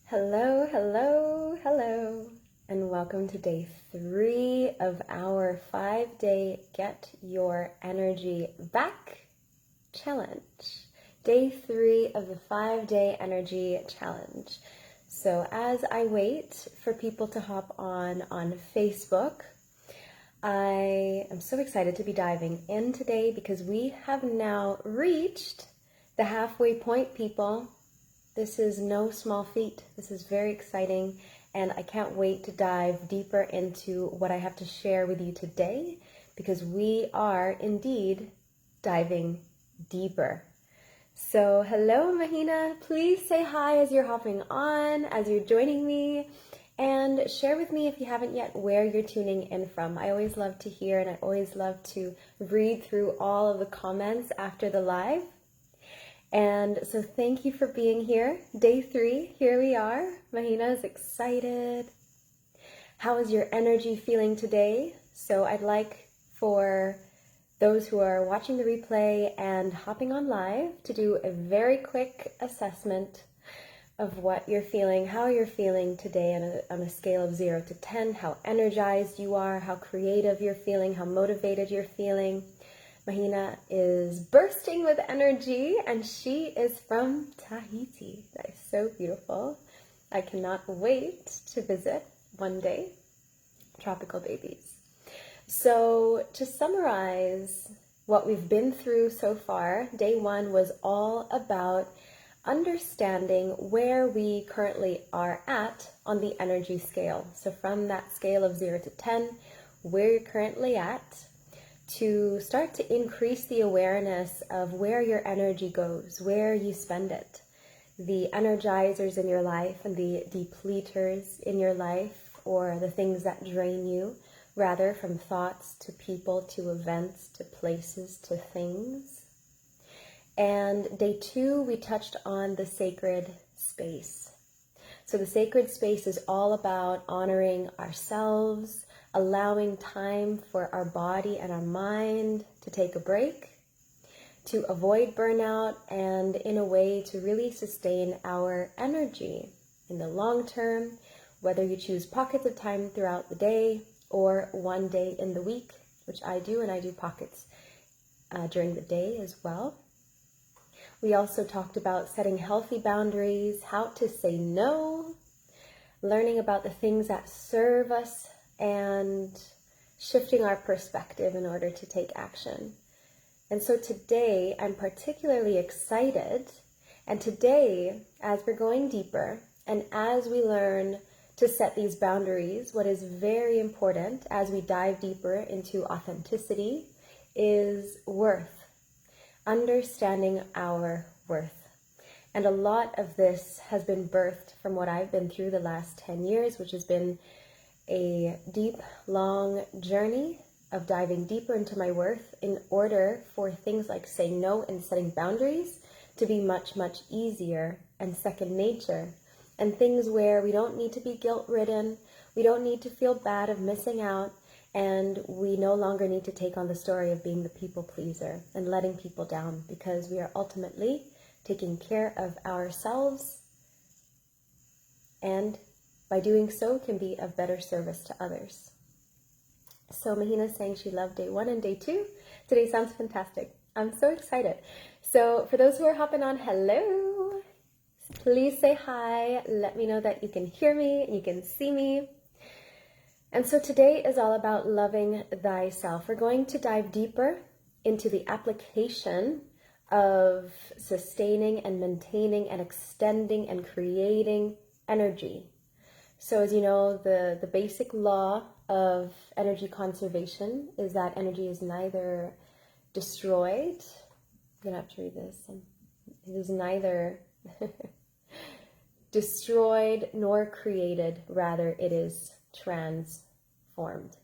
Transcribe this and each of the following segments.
Hello, hello, hello, and welcome to day 3 of our 5-day Get Your Energy Back challenge. Day 3 of the 5-day energy challenge. So as I wait for people to hop on Facebook, I am so excited to be diving in today because we have now reached the halfway point, people. This is no small feat. This is very exciting, and I can't wait to dive deeper into what I have to share with you today, because we are indeed diving deeper. So hello, Mahina. Please say hi as you're hopping on, as you're joining me, and share with me, if you haven't yet, where you're tuning in from. I always love to hear, and I always love to read through all of the comments after the live. And so thank you for being here. Day 3, here we are. Mahina is excited. How is your energy feeling today? So I'd like for those who are watching the replay and hopping on live to do a very quick assessment of what you're feeling, how you're feeling today on a scale of 0 to 10, how energized you are, how creative you're feeling, how motivated you're feeling. Mahina is bursting with energy, and she is from Tahiti. That is so beautiful. I cannot wait to visit one day. Tropical babies. So to summarize what we've been through so far, day 1 was all about understanding where we currently are at on the energy scale. So from that scale of 0 to 10, where you're currently at, to start to increase the awareness of where your energy goes, where you spend it, the energizers in your life and the depleters in your life, or the things that drain you, rather, from thoughts to people to events to places to things. And day 2, we touched on the sacred space. So the sacred space is all about honoring ourselves, allowing time for our body and our mind to take a break, to avoid burnout, and in a way to really sustain our energy in the long term, whether you choose pockets of time throughout the day or one day in the week, which I do, and I do pockets during the day as well. We also talked about setting healthy boundaries, how to say no, learning about the things that serve us, and shifting our perspective in order to take action. And so today I'm particularly excited, and today, as we're going deeper and as we learn to set these boundaries, what is very important as we dive deeper into authenticity is worth, understanding our worth. And a lot of this has been birthed from what I've been through the last 10 years, which has been a deep, long journey of diving deeper into my worth in order for things like saying no and setting boundaries to be much, much easier and second nature. And things where we don't need to be guilt-ridden, we don't need to feel bad of missing out, and we no longer need to take on the story of being the people pleaser and letting people down, because we are ultimately taking care of ourselves, and by doing so can be of better service to others. So Mahina's saying she loved day 1 and day 2. Today sounds fantastic. I'm so excited. So for those who are hopping on, hello. Please say hi. Let me know that you can hear me and you can see me. And so today is all about loving thyself. We're going to dive deeper into the application of sustaining and maintaining and extending and creating energy. So as you know, the basic law of energy conservation is that energy is neither destroyed, I'm going to have to read this, it is neither destroyed nor created, rather it is transformed.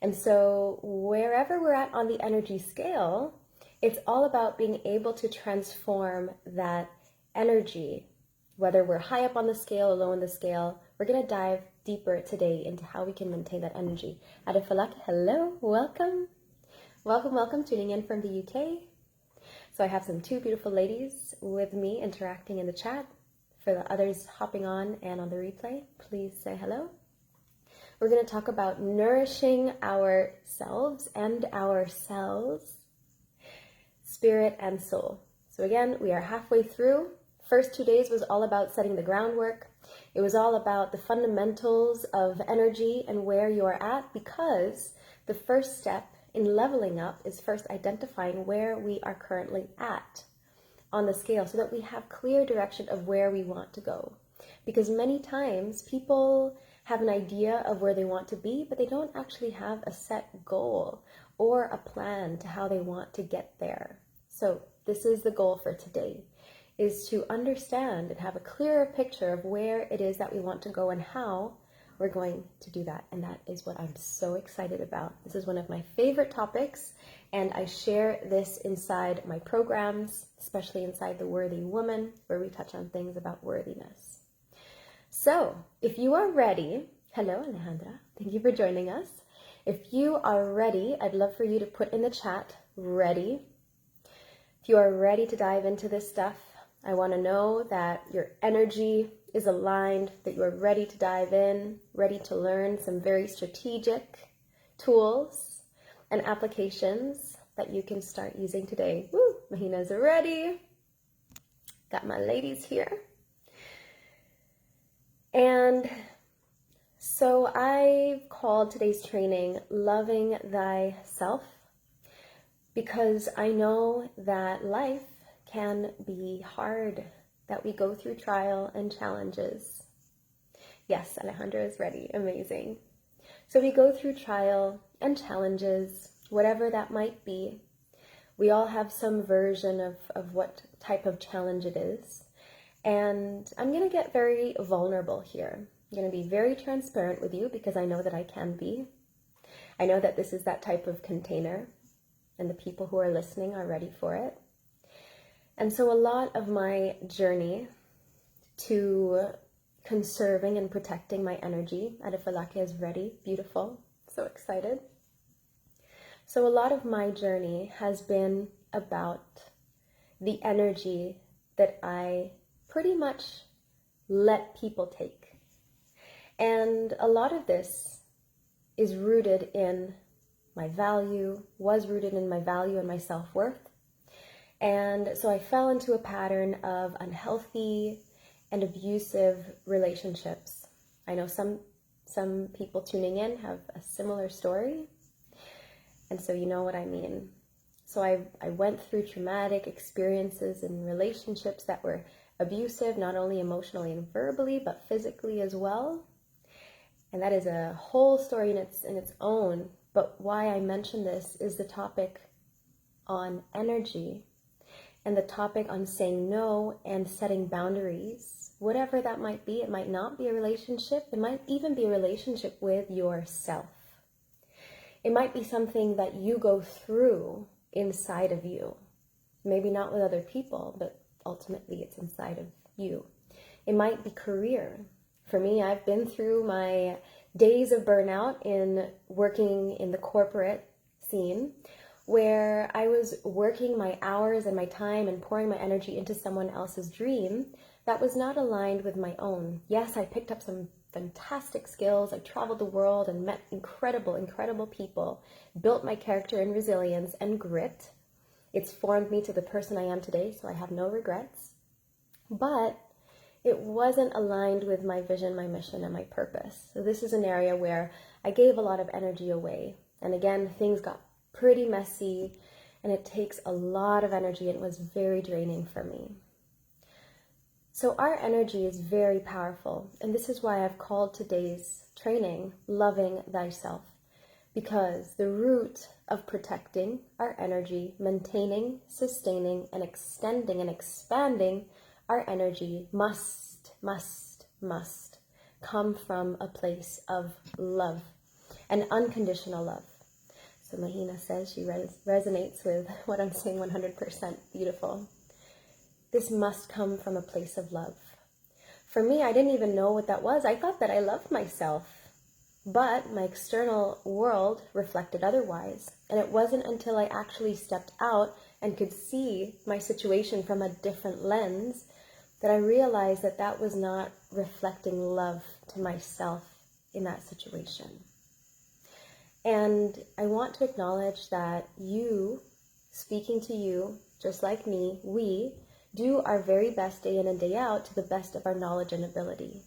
And so wherever we're at on the energy scale, it's all about being able to transform that energy. Whether we're high up on the scale or low on the scale, we're going to dive deeper today into how we can maintain that energy. Adifalak, hello, welcome. Welcome, tuning in from the UK. So I have two beautiful ladies with me interacting in the chat. For the others hopping on and on the replay, please say hello. We're going to talk about nourishing ourselves and our cells, spirit and soul. So again, we are halfway through. First 2 days was all about setting the groundwork. It was all about the fundamentals of energy and where you are at, because the first step in leveling up is first identifying where we are currently at on the scale so that we have clear direction of where we want to go. Because many times people have an idea of where they want to be, but they don't actually have a set goal or a plan to how they want to get there. So this is the goal for today, is to understand and have a clearer picture of where it is that we want to go and how we're going to do that. And that is what I'm so excited about. This is one of my favorite topics, and I share this inside my programs, especially inside the Worthy Woman, where we touch on things about worthiness. So if you are ready, hello Alejandra, thank you for joining us. If you are ready, I'd love for you to put in the chat, ready. If you are ready to dive into this stuff, I want to know that your energy is aligned, that you're ready to dive in, ready to learn some very strategic tools and applications that you can start using today. Woo! Mahina's ready. Got my ladies here. And so I called today's training Loving Thyself, because I know that life can be hard, that we go through trial and challenges. Yes, Alejandra is ready. Amazing. So we go through trial and challenges, whatever that might be. We all have some version of what type of challenge it is. And I'm going to get very vulnerable here. I'm going to be very transparent with you because I know that I can be. I know that this is that type of container, and the people who are listening are ready for it. And so a lot of my journey to conserving and protecting my energy, Adifalake is ready, beautiful, so excited. So a lot of my journey has been about the energy that I pretty much let people take. And a lot of this is rooted in my value, was rooted in my value and my self-worth. And so I fell into a pattern of unhealthy and abusive relationships. I know some people tuning in have a similar story, and so you know what I mean. So I went through traumatic experiences in relationships that were abusive, not only emotionally and verbally, but physically as well. And that is a whole story in its own. But why I mention this is the topic on energy, and the topic on saying no and setting boundaries, whatever that might be. It might not be a relationship. It might even be a relationship with yourself. It might be something that you go through inside of you. Maybe not with other people, but ultimately it's inside of you. It might be career. For me, I've been through my days of burnout in working in the corporate scene, where I was working my hours and my time and pouring my energy into someone else's dream that was not aligned with my own. Yes, I picked up some fantastic skills. I traveled the world and met incredible, incredible people, built my character in resilience and grit. It's formed me to the person I am today, so I have no regrets. But it wasn't aligned with my vision, my mission, and my purpose. So this is an area where I gave a lot of energy away. And again, things got pretty messy, and it takes a lot of energy, and it was very draining for me. So our energy is very powerful, and this is why I've called today's training Loving Thyself, because the root of protecting our energy, maintaining, sustaining, and extending and expanding our energy must come from a place of love and unconditional love. So Mahina says she resonates with what I'm saying 100%. Beautiful. This must come from a place of love. For me, I didn't even know what that was. I thought that I loved myself, but my external world reflected otherwise. And it wasn't until I actually stepped out and could see my situation from a different lens that I realized that that was not reflecting love to myself in that situation. And I want to acknowledge that you, speaking to you, just like me, we do our very best day in and day out to the best of our knowledge and ability.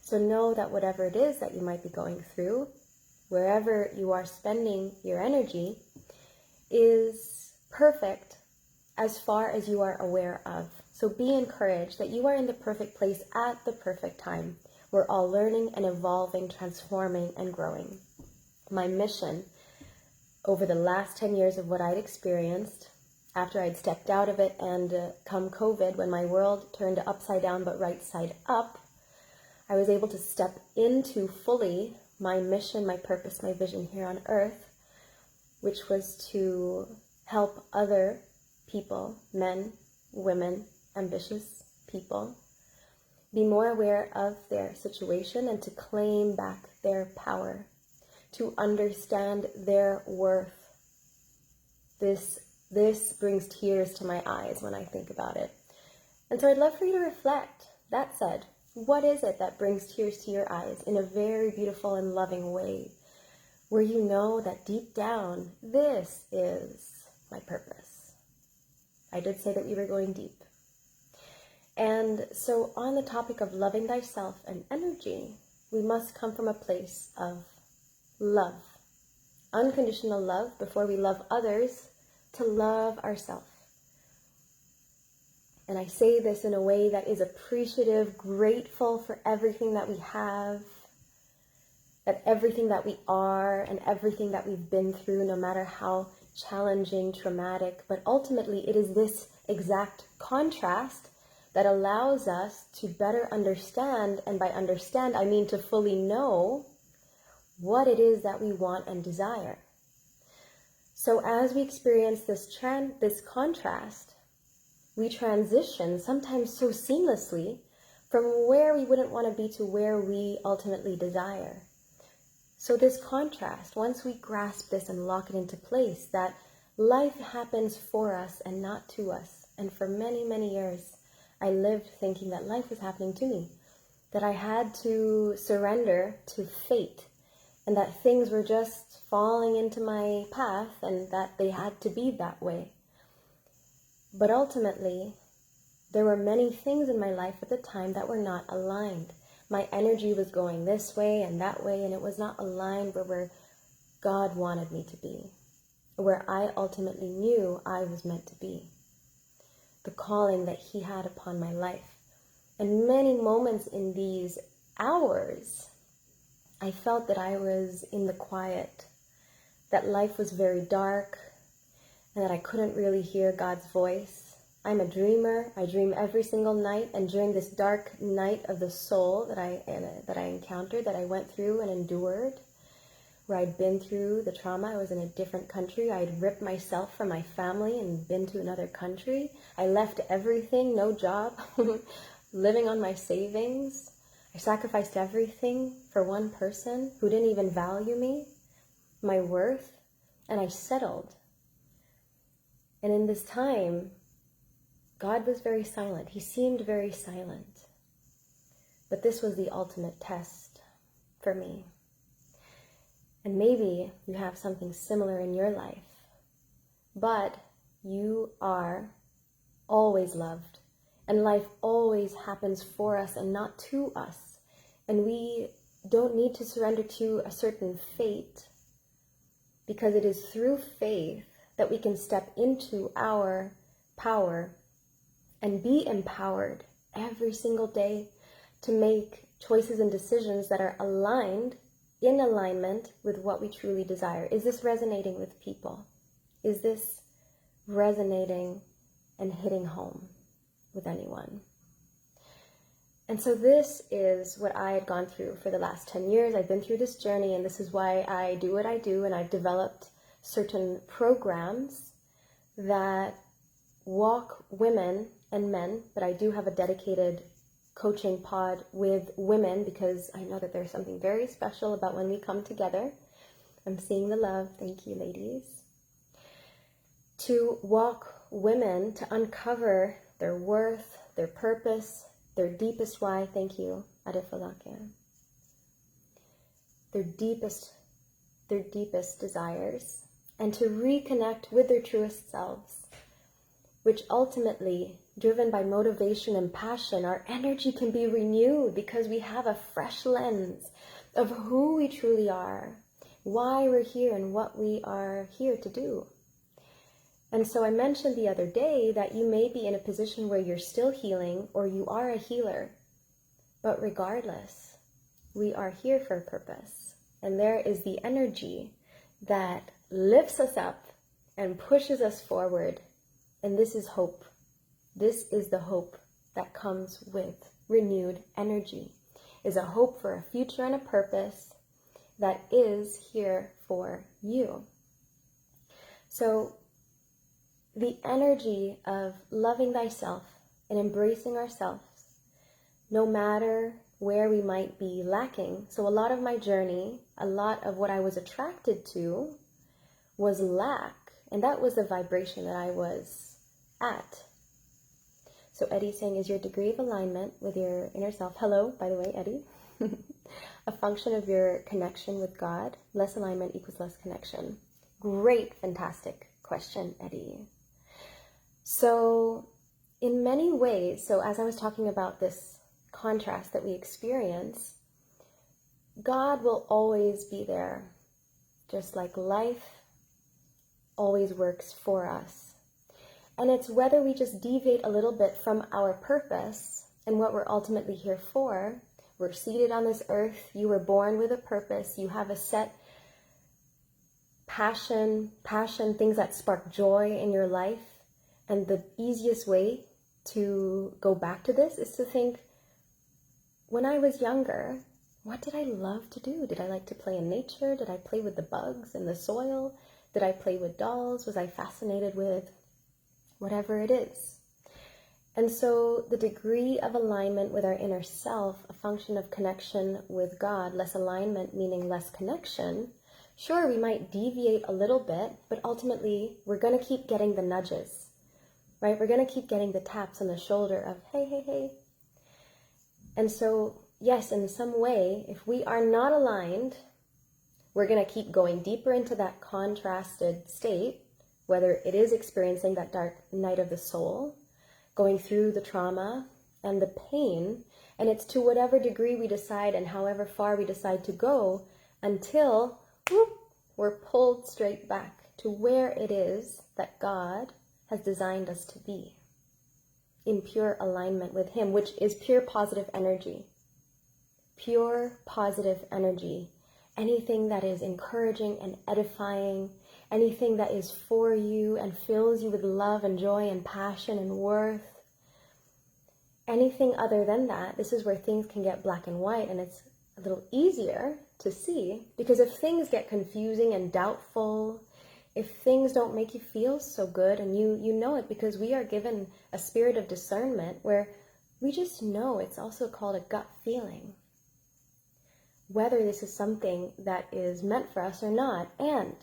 So know that whatever it is that you might be going through, wherever you are spending your energy, is perfect as far as you are aware of. So be encouraged that you are in the perfect place at the perfect time. We're all learning and evolving, transforming and growing. My mission over the last 10 years of what I'd experienced after I'd stepped out of it and come COVID, when my world turned upside down but right side up, I was able to step into fully my mission, my purpose, my vision here on earth, which was to help other people, men, women, ambitious people, be more aware of their situation and to claim back their power, to understand their worth. This brings tears to my eyes when I think about it. And so I'd love for you to reflect. That said, what is it that brings tears to your eyes in a very beautiful and loving way, where you know that deep down, this is my purpose? I did say that we were going deep. And so on the topic of loving thyself and energy, we must come from a place of love. Unconditional love before we love others, to love ourselves. And I say this in a way that is appreciative, grateful for everything that we have, that everything that we are and everything that we've been through, no matter how challenging, traumatic, but ultimately it is this exact contrast that allows us to better understand, and by understand I mean to fully know what it is that we want and desire. So as we experience this contrast, we transition sometimes so seamlessly from where we wouldn't want to be to where we ultimately desire. So this contrast, once we grasp this and lock it into place, that life happens for us and not to us. And for many, many years, I lived thinking that life was happening to me, that I had to surrender to fate, and that things were just falling into my path and that they had to be that way. But ultimately, there were many things in my life at the time that were not aligned. My energy was going this way and that way, and it was not aligned where God wanted me to be, where I ultimately knew I was meant to be, the calling that He had upon my life. And many moments in these hours, I felt that I was in the quiet, that life was very dark, and that I couldn't really hear God's voice. I'm a dreamer. I dream every single night, and during this dark night of the soul that I encountered, that I went through and endured, where I'd been through the trauma, I was in a different country. I'd ripped myself from my family and been to another country. I left everything, no job, living on my savings. I sacrificed everything for one person who didn't even value me, my worth, and I settled. And in this time, God was very silent. He seemed very silent. But this was the ultimate test for me. And maybe you have something similar in your life, but you are always loved, and life always happens for us and not to us. And we don't need to surrender to a certain fate, because it is through faith that we can step into our power and be empowered every single day to make choices and decisions that are aligned, in alignment with what we truly desire. Is this resonating with people? Is this resonating and hitting home with anyone? And so this is what I had gone through for the last 10 years. I've been through this journey, and this is why I do what I do, and I've developed certain programs that walk women and men, but I do have a dedicated coaching pod with women, because I know that there's something very special about when we come together. I'm seeing the love. Thank you, ladies. To walk women to uncover their worth, their purpose, their deepest why. Thank you, Adifalakia. Their deepest desires, and to reconnect with their truest selves, which ultimately, driven by motivation and passion, our energy can be renewed because we have a fresh lens of who we truly are, why we're here, and what we are here to do. And so I mentioned the other day that you may be in a position where you're still healing, or you are a healer, but regardless, we are here for a purpose. And there is the energy that lifts us up and pushes us forward. And this is hope. This is the hope that comes with renewed energy, is a hope for a future and a purpose that is here for you. So the energy of loving thyself and embracing ourselves, no matter where we might be lacking. So a lot of my journey, a lot of what I was attracted to was lack. And that was the vibration that I was at. So Eddie's saying, is your degree of alignment with your inner self, hello, by the way, Eddie, a function of your connection with God? Less alignment equals less connection. Great, fantastic question, Eddie. So in many ways, so as I was talking about this contrast that we experience, God will always be there, just like life always works for us. And it's whether we just deviate a little bit from our purpose and what we're ultimately here for. We're seated on this earth. You were born with a purpose. You have a set passion, things that spark joy in your life. And the easiest way to go back to this is to think, when I was younger, what did I love to do? Did I like to play in nature? Did I play with the bugs and the soil? Did I play with dolls? Was I fascinated with whatever it is? And so the degree of alignment with our inner self, a function of connection with God, less alignment meaning less connection. Sure, we might deviate a little bit, but ultimately we're going to keep getting the nudges, right? We're going to keep getting the taps on the shoulder of, hey, hey, hey. And so, yes, in some way, if we are not aligned, we're going to keep going deeper into that contrasted state, whether it is experiencing that dark night of the soul, going through the trauma and the pain, and it's to whatever degree we decide and however far we decide to go until we're pulled straight back to where it is that God has designed us to be, in pure alignment with Him, which is pure positive energy. Pure positive energy. Anything that is encouraging and edifying, anything that is for you and fills you with love and joy and passion and worth. Anything other than that, this is where things can get black and white, and it's a little easier to see, because if things get confusing and doubtful, if things don't make you feel so good, and you know it because we are given a spirit of discernment where we just know, it's also called a gut feeling, whether this is something that is meant for us or not. And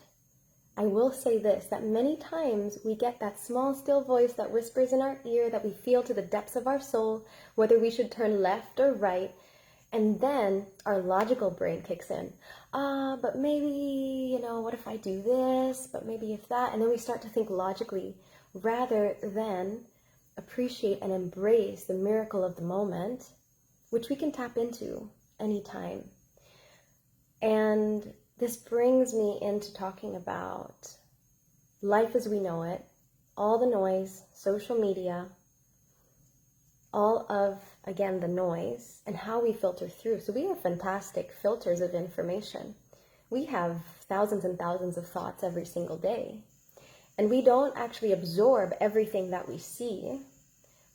I will say this, that many times we get that small, still voice that whispers in our ear that we feel to the depths of our soul, whether we should turn left or right. And then our logical brain kicks in. But maybe, what if I do this? But maybe if that. And then we start to think logically rather than appreciate and embrace the miracle of the moment, which we can tap into anytime. And this brings me into talking about life as we know it, all the noise, social media, all of, again, the noise, and how we filter through. So we are fantastic filters of information. We have thousands and thousands of thoughts every single day. And we don't actually absorb everything that we see.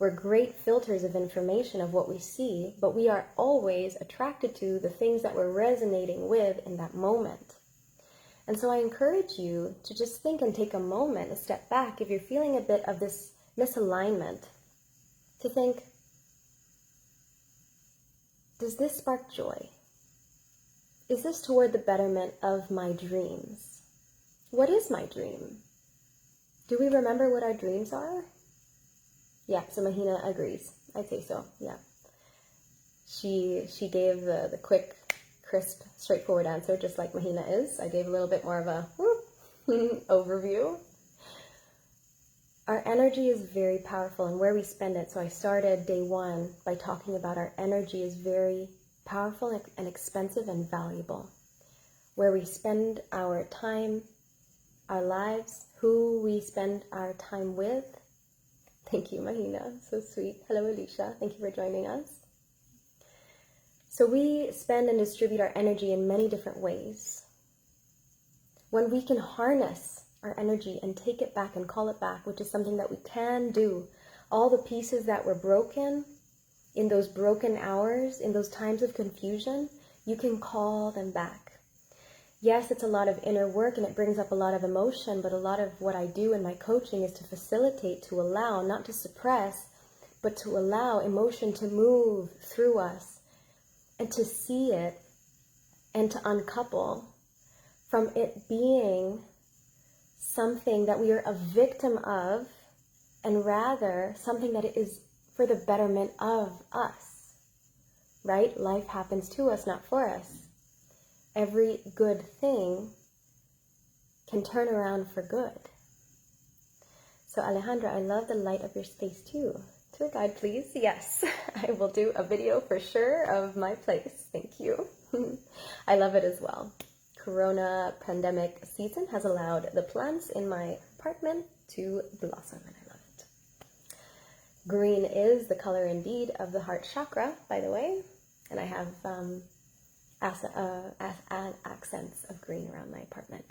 We're great filters of information of what we see, but we are always attracted to the things that we're resonating with in that moment. And so I encourage you to just think and take a moment, a step back, if you're feeling a bit of this misalignment, to think, does this spark joy? Is this toward the betterment of my dreams? What is my dream? Do we remember what our dreams are? Yeah, so Mahina agrees. I'd say so, yeah. She gave the quick, crisp, straightforward answer, just like Mahina is. I gave a little bit more of a overview. Our energy is very powerful and where we spend it. So I started day one by talking about our energy is very powerful and expensive and valuable. Where we spend our time, our lives, who we spend our time with. Thank you, Mahina. So sweet. Hello, Alicia. Thank you for joining us. So we spend and distribute our energy in many different ways. When we can harness our energy and take it back and call it back, which is something that we can do, all the pieces that were broken in those broken hours, in those times of confusion, you can call them back. Yes, it's a lot of inner work and it brings up a lot of emotion, but a lot of what I do in my coaching is to facilitate, to allow, not to suppress, but to allow emotion to move through us and to see it and to uncouple from it being something that we are a victim of and rather something that is for the betterment of us, right? Life happens to us, not for us. Every good thing can turn around for good. So Alejandra, I love the light of your space too. Tour guide, please. Yes, I will do a video for sure of my place. Thank you. I love it as well. Corona pandemic season has allowed the plants in my apartment to blossom, and I love it. Green is the color indeed of the heart chakra, by the way, and I have accents of green around my apartment.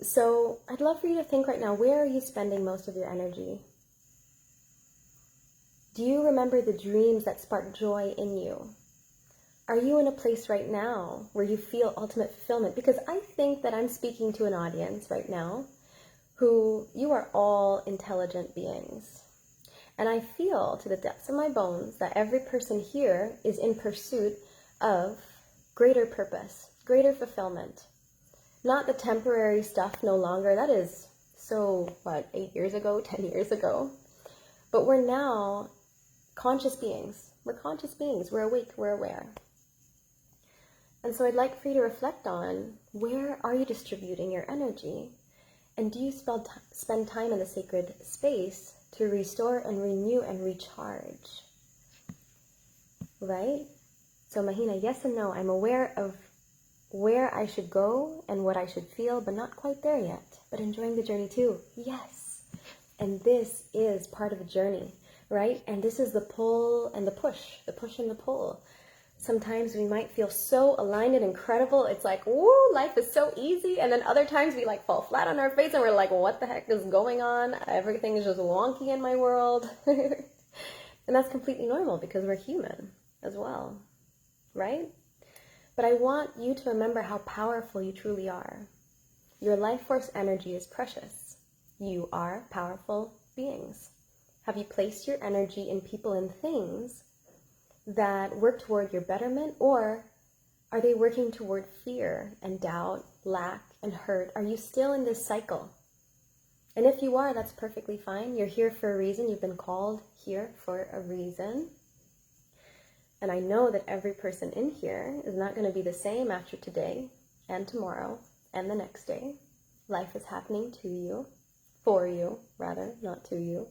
So I'd love for you to think right now, where are you spending most of your energy? Do you remember the dreams that spark joy in you? Are you in a place right now where you feel ultimate fulfillment? Because I think that I'm speaking to an audience right now who, you are all intelligent beings. And I feel to the depths of my bones that every person here is in pursuit of greater purpose, greater fulfillment. Not the temporary stuff no longer. That is so, 8 years ago, 10 years ago. But we're now conscious beings. We're conscious beings. We're awake. We're aware. And so I'd like for you to reflect on, where are you distributing your energy? And do you spend time in the sacred space to restore and renew and recharge? Right? So Mahina, yes and no. I'm aware of where I should go and what I should feel, but not quite there yet. But enjoying the journey too. Yes. And this is part of the journey, right? And this is the pull and the push and the pull. Sometimes we might feel so aligned and incredible. It's like, woo, life is so easy. And then other times we fall flat on our face and we're like, what the heck is going on? Everything is just wonky in my world. And that's completely normal because we're human as well, right? But I want you to remember how powerful you truly are. Your life force energy is precious. You are powerful beings. Have you placed your energy in people and things that work toward your betterment, or are they working toward fear and doubt, lack and hurt? Are you still in this cycle? And if you are, that's perfectly fine. You're here for a reason. You've been called here for a reason. And I know that every person in here is not going to be the same after today and tomorrow and the next day. Life is happening to you, for you, rather, not to you.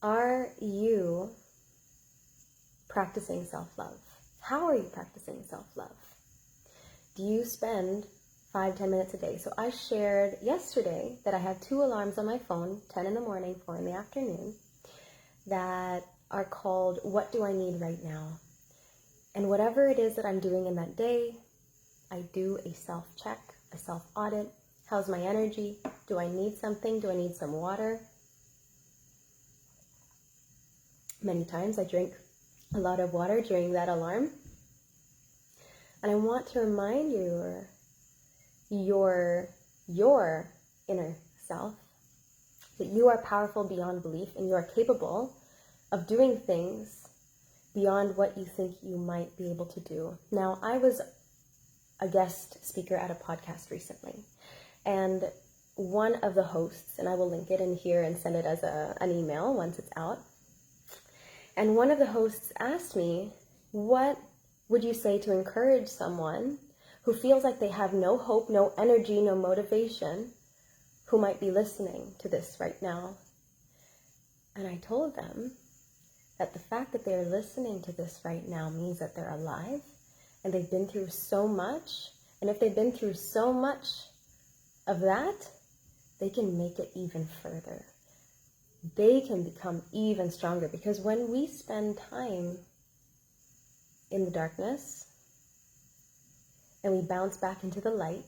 Are you practicing self-love? How are you practicing self-love? Do you spend 5-10 minutes a day? So I shared yesterday that I have 2 alarms on my phone, 10 in the morning, 4 in the afternoon, that are called What Do I Need Right Now? And whatever it is that I'm doing in that day, I do a self-check, a self-audit. How's my energy? Do I need something? Do I need some water? Many times I drink a lot of water during that alarm. And I want to remind your inner self that you are powerful beyond belief and you are capable of doing things beyond what you think you might be able to do. Now, I was a guest speaker at a podcast recently, and one of the hosts, and I will link it in here and send it as an email once it's out. And one of the hosts asked me, what would you say to encourage someone who feels like they have no hope, no energy, no motivation, who might be listening to this right now? And I told them that the fact that they're listening to this right now means that they're alive and they've been through so much. And if they've been through so much of that, they can make it even further. They can become even stronger, because when we spend time in the darkness and we bounce back into the light,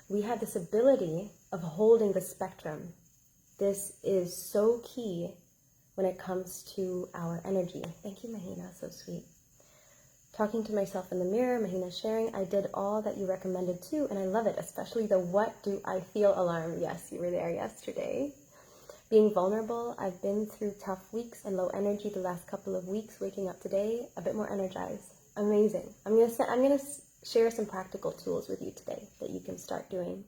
we have this ability of holding the spectrum. This is so key when it comes to our energy. Thank you, Mahina, so sweet. Talking to myself in the mirror, Mahina sharing, I did all that you recommended too, and I love it, especially the what do I feel alarm. Yes, you were there yesterday. Being vulnerable, I've been through tough weeks and low energy the last couple of weeks. Waking up today, a bit more energized. Amazing. I'm gonna share some practical tools with you today that you can start doing.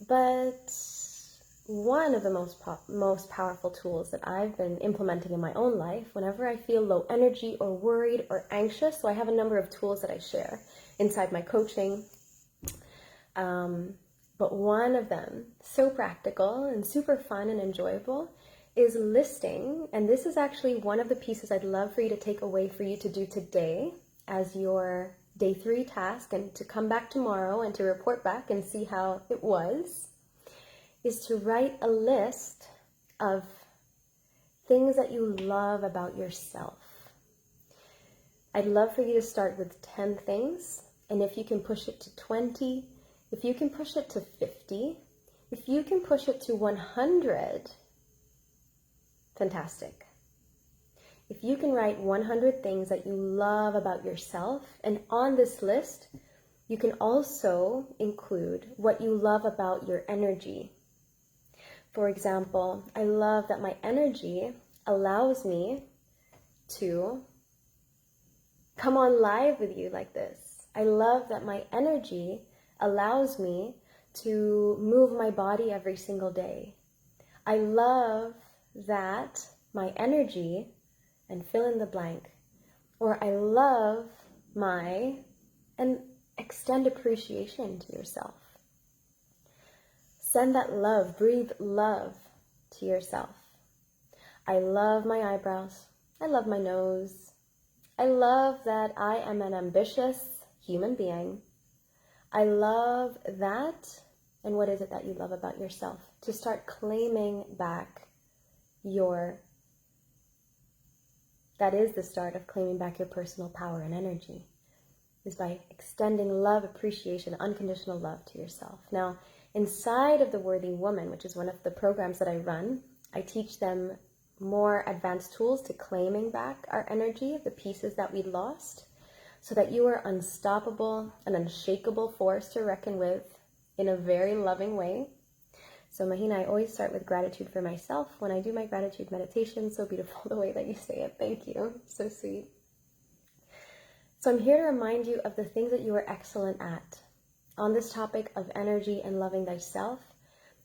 But one of the most powerful tools that I've been implementing in my own life whenever I feel low energy or worried or anxious, so I have a number of tools that I share inside my coaching. But one of them, so practical and super fun and enjoyable, is listing. And this is actually one of the pieces I'd love for you to take away for you to do today as your day 3 task, and to come back tomorrow and to report back and see how it was, is to write a list of things that you love about yourself. I'd love for you to start with 10 things, and if you can push it to 20, if you can push it to 50, if you can push it to 100, fantastic. If you can write 100 things that you love about yourself, and on this list, you can also include what you love about your energy. For example, I love that my energy allows me to come on live with you like this. I love that my energy allows me to move my body every single day. I love that my energy, and fill in the blank, or I love my, and extend appreciation to yourself. Send that love, breathe love to yourself. I love my eyebrows. I love my nose. I love that I am an ambitious human being. I love that. And what is it that you love about yourself? To start claiming back that is the start of claiming back your personal power and energy, is by extending love, appreciation, unconditional love to yourself. Now, inside of the Worthy Woman, which is one of the programs that I run, I teach them more advanced tools to claiming back our energy, the pieces that we lost, so that you are unstoppable, an unshakable force to reckon with in a very loving way. So Mahina, I always start with gratitude for myself when I do my gratitude meditation. So beautiful the way that you say it. Thank you. So sweet. So I'm here to remind you of the things that you are excellent at. On this topic of energy and loving thyself,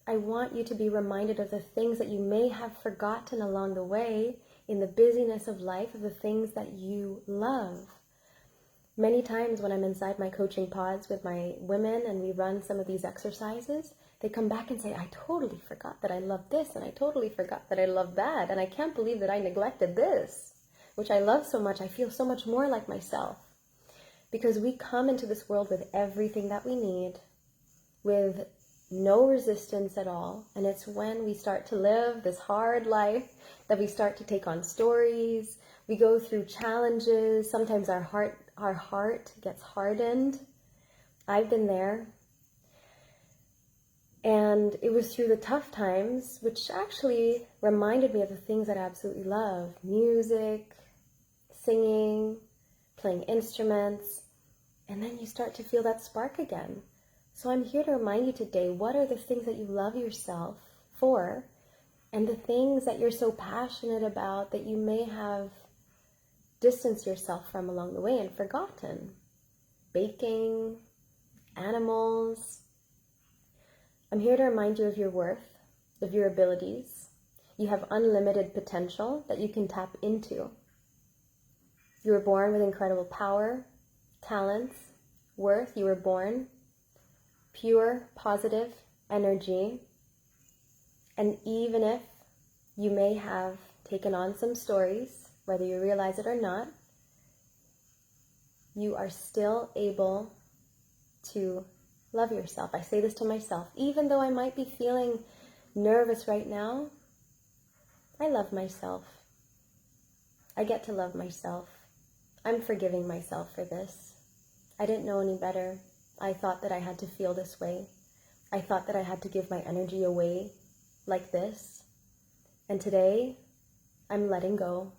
I want you to be reminded of the things that you may have forgotten along the way in the busyness of life, of the things that you love. Many times when I'm inside my coaching pods with my women and we run some of these exercises, they come back and say, I totally forgot that I love this, and I totally forgot that I love that, and I can't believe that I neglected this, which I love so much. I feel so much more like myself. Because we come into this world with everything that we need, with no resistance at all. And it's when we start to live this hard life that we start to take on stories. We go through challenges. Sometimes our heart gets hardened. I've been there. And it was through the tough times, which actually reminded me of the things that I absolutely love. Music, singing, playing instruments, and then you start to feel that spark again. So I'm here to remind you today, what are the things that you love yourself for, and the things that you're so passionate about that you may have distanced yourself from along the way and forgotten. Baking, animals, I'm here to remind you of your worth, of your abilities. You have unlimited potential that you can tap into. You were born with incredible power, talents, worth. You were born pure, positive energy. And even if you may have taken on some stories, whether you realize it or not, you are still able to love yourself. I say this to myself. Even though I might be feeling nervous right now, I love myself. I get to love myself. I'm forgiving myself for this. I didn't know any better. I thought that I had to feel this way. I thought that I had to give my energy away like this. And today, I'm letting go.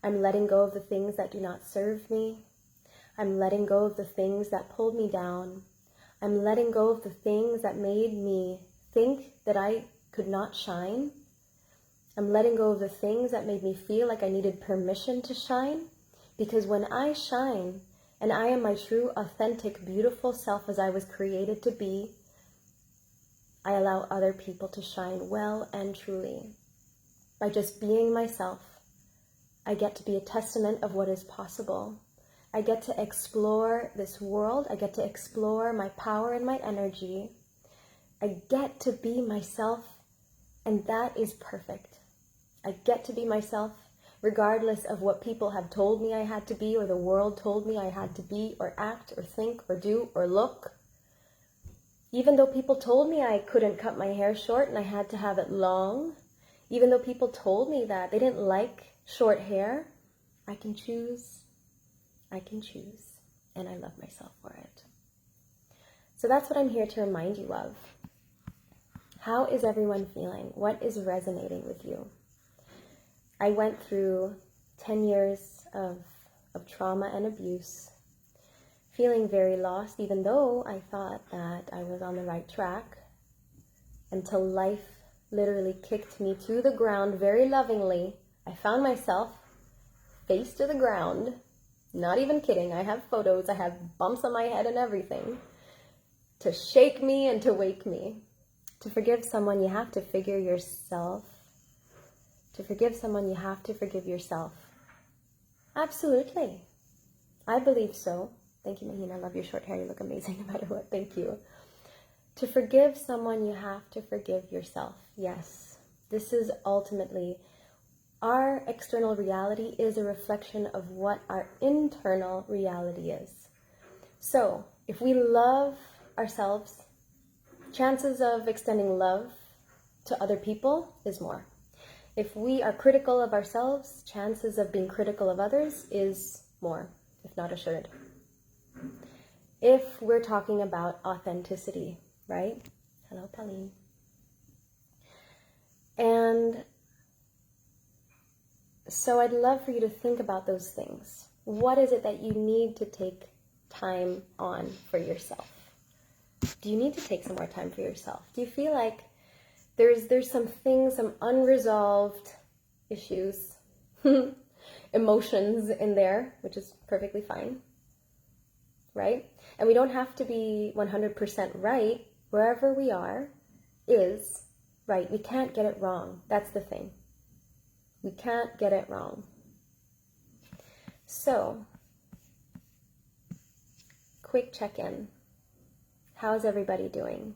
I'm letting go of the things that do not serve me. I'm letting go of the things that pulled me down. I'm letting go of the things that made me think that I could not shine. I'm letting go of the things that made me feel like I needed permission to shine. Because when I shine, and I am my true, authentic, beautiful self as I was created to be, I allow other people to shine well and truly. By just being myself, I get to be a testament of what is possible. I get to explore this world. I get to explore my power and my energy. I get to be myself, and that is perfect. I get to be myself regardless of what people have told me I had to be, or the world told me I had to be, or act, or think, or do, or look. Even though people told me I couldn't cut my hair short and I had to have it long, even though people told me that they didn't like short hair, I can choose, and I love myself for it. So that's what I'm here to remind you of. How is everyone feeling? What is resonating with you? I went through 10 years of trauma and abuse, feeling very lost, even though I thought that I was on the right track, until life literally kicked me to the ground very lovingly. I found myself face to the ground. Not even kidding. I have photos. I have bumps on my head and everything to shake me and to wake me. To forgive someone, you have to figure yourself. To forgive someone, you have to forgive yourself. Absolutely. I believe so. Thank you, Mahina. I love your short hair. You look amazing no matter what. Thank you. To forgive someone, you have to forgive yourself. Yes. This is ultimately, our external reality is a reflection of what our internal reality is. So, if we love ourselves, chances of extending love to other people is more. If we are critical of ourselves, chances of being critical of others is more, if not assured. If we're talking about authenticity, right? Hello, Pauline. And so I'd love for you to think about those things. What is it that you need to take time on for yourself? Do you need to take some more time for yourself? Do you feel like there's some things, some unresolved issues, emotions in there, which is perfectly fine, right? And we don't have to be 100% right. Wherever we are is right. We can't get it wrong. That's the thing. We can't get it wrong. So, quick check-in. How's everybody doing?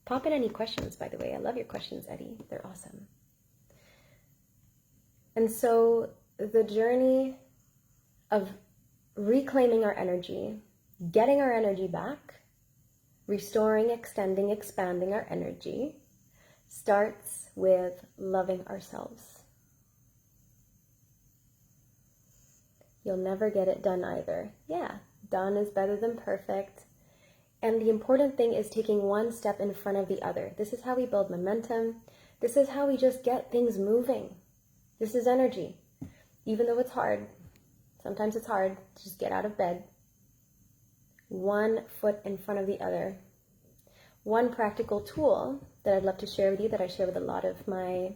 Pop in any questions, by the way. I love your questions, Eddie. They're awesome. And so the journey of reclaiming our energy, getting our energy back, restoring, extending, expanding our energy, starts with loving ourselves. You'll never get it done either. Yeah, done is better than perfect. And the important thing is taking one step in front of the other. This is how we build momentum. This is how we just get things moving. This is energy. Even though it's hard, sometimes it's hard to just get out of bed. One foot in front of the other. One practical tool that I'd love to share with you, that I share with a lot of my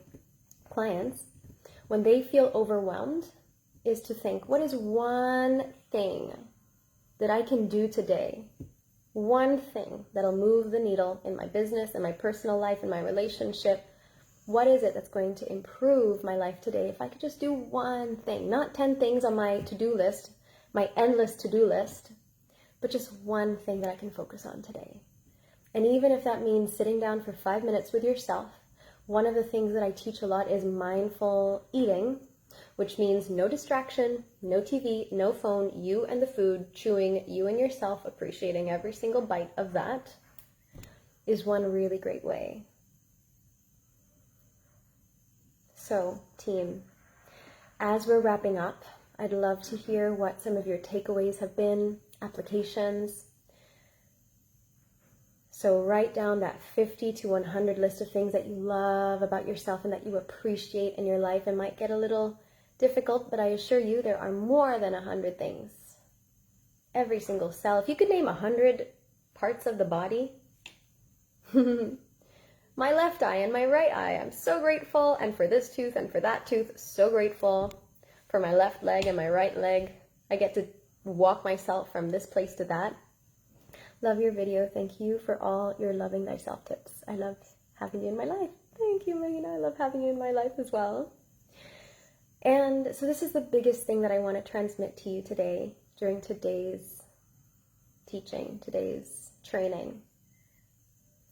clients, when they feel overwhelmed, is to think, what is one thing that I can do today one thing that'll move the needle in my business, in my personal life, in my relationship. What is it that's going to improve my life today? If I could just do one thing, not 10 things on my to-do list, my endless to-do list, but just one thing that I can focus on today. And even if that means sitting down for 5 minutes with yourself, one of the things that I teach a lot is mindful eating, which means no distraction, no TV, no phone, you and the food, chewing, you and yourself, appreciating every single bite of that, is one really great way. So, team, as we're wrapping up, I'd love to hear what some of your takeaways have been, applications. So write down that 50 to 100 list of things that you love about yourself and that you appreciate in your life. It might get a little difficult, but I assure you there are more than 100 things. Every single cell. If you could name 100 parts of the body, my left eye and my right eye, I'm so grateful. And for this tooth and for that tooth, so grateful. For my left leg and my right leg, I get to walk myself from this place to that. Love your video. Thank you for all your loving thyself tips. I love having you in my life. Thank you, Marina. I love having you in my life as well. And so this is the biggest thing that I want to transmit to you today during today's teaching, today's training,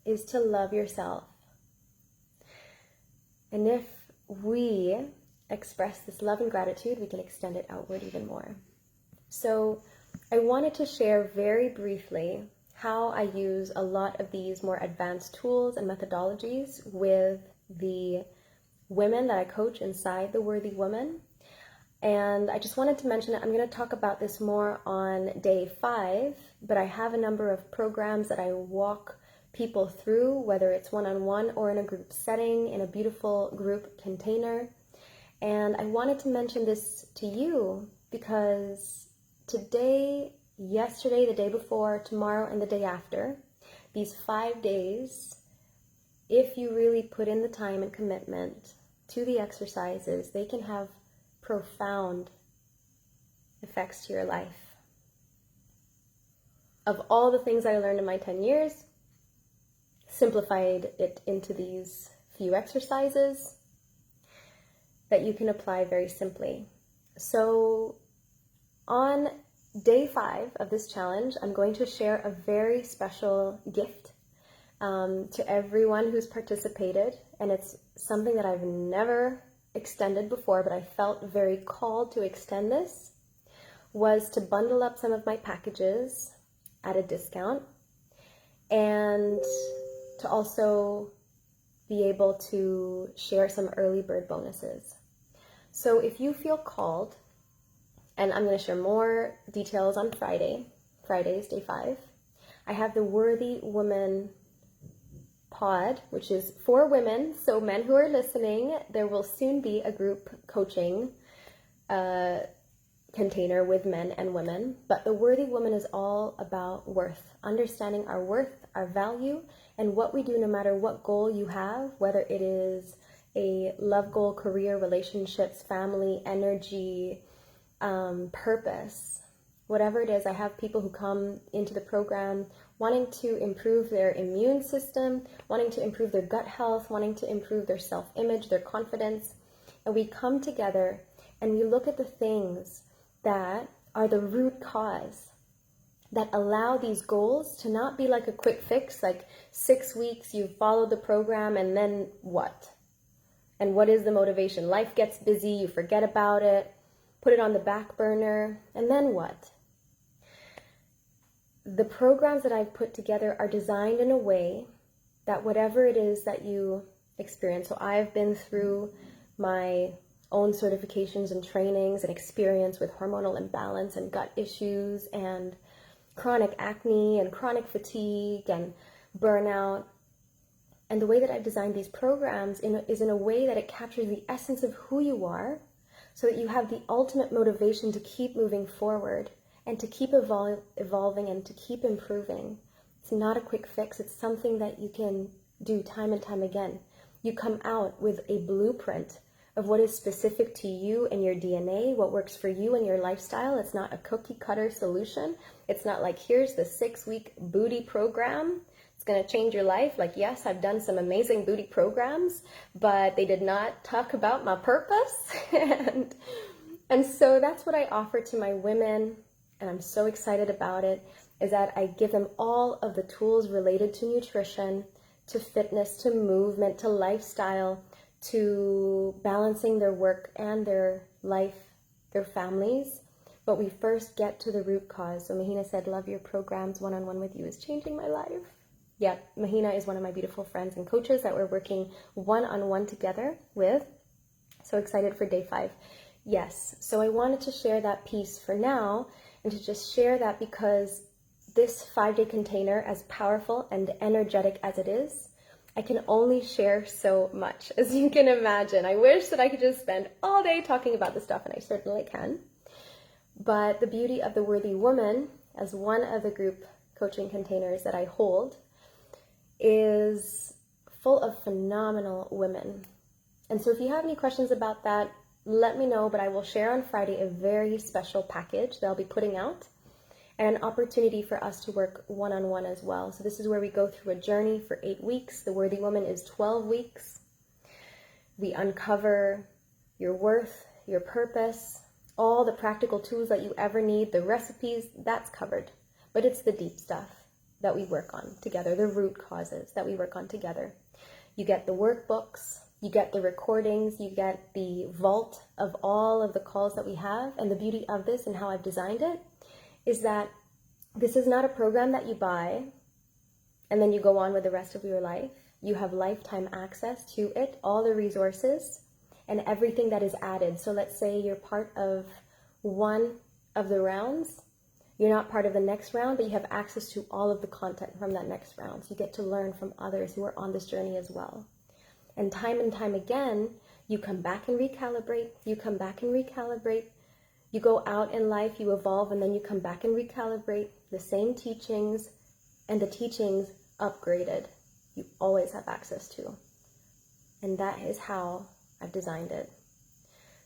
is to love yourself. And if we express this love and gratitude, we can extend it outward even more. So I wanted to share very briefly how I use a lot of these more advanced tools and methodologies with the women that I coach inside the Worthy Woman. And I just wanted to mention that I'm going to talk about this more on day 5, but I have a number of programs that I walk people through, whether it's one-on-one or in a group setting, in a beautiful group container. And I wanted to mention this to you because today, yesterday, the day before, tomorrow, and the day after, these 5 days, if you really put in the time and commitment to the exercises, they can have profound effects to your life. Of all the things I learned in my 10 years, simplified it into these few exercises that you can apply very simply. So on day 5 of this challenge, I'm going to share a very special gift to everyone who's participated, and it's something that I've never extended before, but I felt very called to extend this, was to bundle up some of my packages at a discount and to also be able to share some early bird bonuses. So if you feel called, and I'm going to share more details on Friday's day 5, I have the Worthy Woman pod, which is for women. So men who are listening, there will soon be a group coaching container with men and women. But the Worthy Woman is all about worth, understanding our worth, our value, and what we do no matter what goal you have, whether it is a love goal, career, relationships, family, energy, purpose, whatever it is. I have people who come into the program wanting to improve their immune system, wanting to improve their gut health, wanting to improve their self-image, their confidence. And we come together and we look at the things that are the root cause that allow these goals to not be like a quick fix, like 6 weeks, you follow the program, and then what? And what is the motivation? Life gets busy, you forget about it, put it on the back burner, and then what? The programs that I've put together are designed in a way that whatever it is that you experience, so I've been through my own certifications and trainings and experience with hormonal imbalance and gut issues and chronic acne and chronic fatigue and burnout. And the way that I've designed these programs is in a way that it captures the essence of who you are, so that you have the ultimate motivation to keep moving forward and to keep evolving and to keep improving. It's not a quick fix. It's something that you can do time and time again. You come out with a blueprint of what is specific to you and your DNA, what works for you and your lifestyle. It's not a cookie cutter solution. It's not like, here's the 6-week booty program. It's going to change your life. Like, yes, I've done some amazing booty programs, but they did not talk about my purpose. and so that's what I offer to my women. And I'm so excited about it, is that I give them all of the tools related to nutrition, to fitness, to movement, to lifestyle, to balancing their work and their life, their families. But we first get to the root cause. So Mahina said, love your programs. One-on-one with you is changing my life. Yeah, Mahina is one of my beautiful friends and coaches that we're working one-on-one together with. So excited for day 5. Yes, so I wanted to share that piece for now, and to just share that because this 5-day container, as powerful and energetic as it is, I can only share so much, as you can imagine. I wish that I could just spend all day talking about this stuff, and I certainly can. But the beauty of the Worthy Woman, as one of the group coaching containers that I hold, is full of phenomenal women. And so if you have any questions about that, let me know, but I will share on Friday a very special package that I'll be putting out, and an opportunity for us to work one-on-one as well. So this is where we go through a journey for 8 weeks. The Worthy Woman is 12 weeks. We uncover your worth, your purpose, all the practical tools that you ever need, the recipes, that's covered. But it's the deep stuff that we work on together, the root causes that we work on together. You get the workbooks, you get the recordings, you get the vault of all of the calls that we have. And the beauty of this and how I've designed it is that this is not a program that you buy and then you go on with the rest of your life. You have lifetime access to it, all the resources and everything that is added. So let's say you're part of one of the rounds. You're not part of the next round, but you have access to all of the content from that next round. So you get to learn from others who are on this journey as well. And time again, you come back and recalibrate, you come back and recalibrate. You go out in life, you evolve, and then you come back and recalibrate the same teachings, and the teachings upgraded. You always have access to. And that is how I've designed it.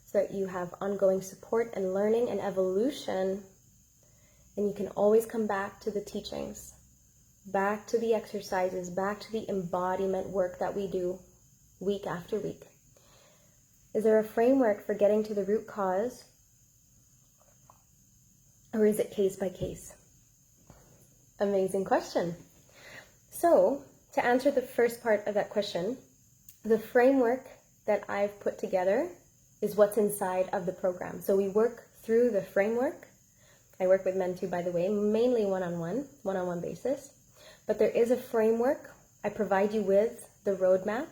So that you have ongoing support and learning and evolution, and you can always come back to the teachings, back to the exercises, back to the embodiment work that we do week after week. Is there a framework for getting to the root cause? Or is it case by case? Amazing question. So, to answer the first part of that question, the framework that I've put together is what's inside of the program. So we work through the framework. I work with men too, by the way, mainly one-on-one basis. But there is a framework. I provide you with the roadmap.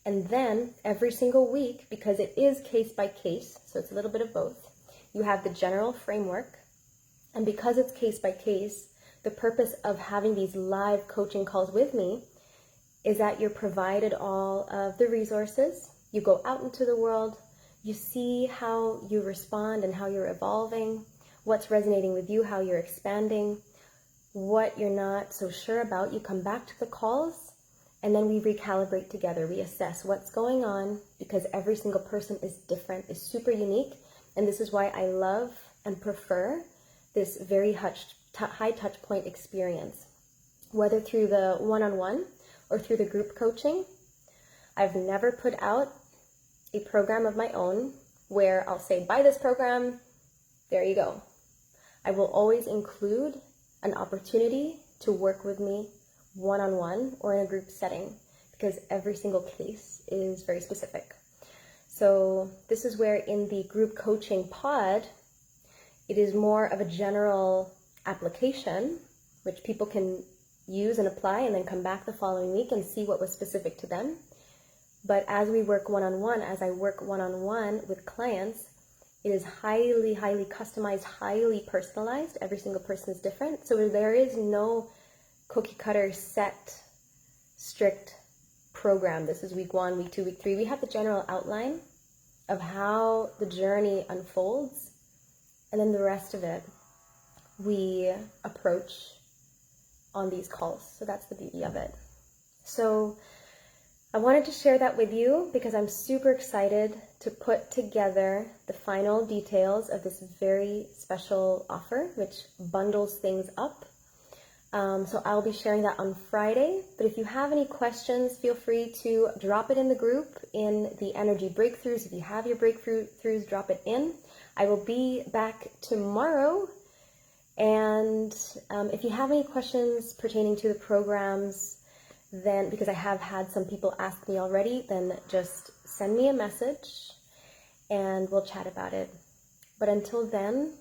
And then every single week, because it is case by case, so it's a little bit of both, you have the general framework. And because it's case by case, the purpose of having these live coaching calls with me is that you're provided all of the resources. You go out into the world, you see how you respond and how you're evolving, what's resonating with you, how you're expanding, what you're not so sure about. You come back to the calls, and then we recalibrate together. We assess what's going on, because every single person is different, is super unique. And this is why I love and prefer this very high touch point experience, whether through the one-on-one or through the group coaching. I've never put out a program of my own where I'll say, buy this program, there you go. I will always include an opportunity to work with me one-on-one or in a group setting, because every single case is very specific. So this is where in the group coaching pod, it is more of a general application, which people can use and apply and then come back the following week and see what was specific to them. But as we work one-on-one, as I work one-on-one with clients, it is highly, highly customized, highly personalized. Every single person is different. So there is no cookie cutter set, strict program. This is week 1, week 2, week 3. We have the general outline of how the journey unfolds. And then the rest of it, we approach on these calls. So that's the beauty of it. So I wanted to share that with you because I'm super excited to put together the final details of this very special offer, which bundles things up. So I'll be sharing that on Friday. But if you have any questions, feel free to drop it in the group in the energy breakthroughs. If you have your breakthroughs, drop it in. I will be back tomorrow. And if you have any questions pertaining to the programs, then, because I have had some people ask me already, then just send me a message and we'll chat about it. But until then,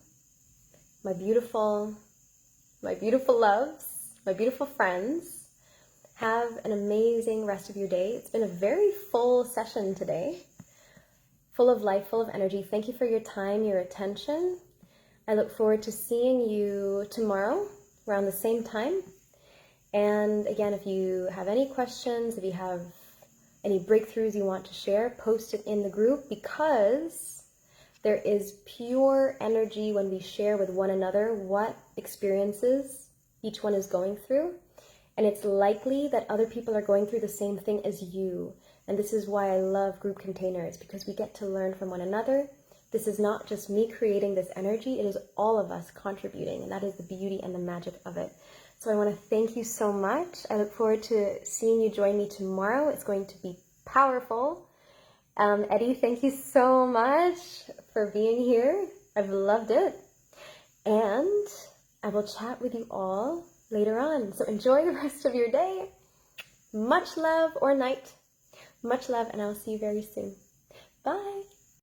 my beautiful loves, my beautiful friends, have an amazing rest of your day. It's been a very full session today, full of life, full of energy. Thank you for your time, your attention. I look forward to seeing you tomorrow around the same time. And again, if you have any questions, if you have any breakthroughs you want to share, post it in the group, because there is pure energy when we share with one another what experiences each one is going through. And it's likely that other people are going through the same thing as you. And this is why I love group containers, because we get to learn from one another. This is not just me creating this energy, it is all of us contributing, and that is the beauty and the magic of it. So I want to thank you so much. I look forward to seeing you join me tomorrow. It's going to be powerful. Eddie, thank you so much for being here. I've loved it. And I will chat with you all later on. So enjoy the rest of your day. Much love, or night. Much love, and I'll see you very soon. Bye.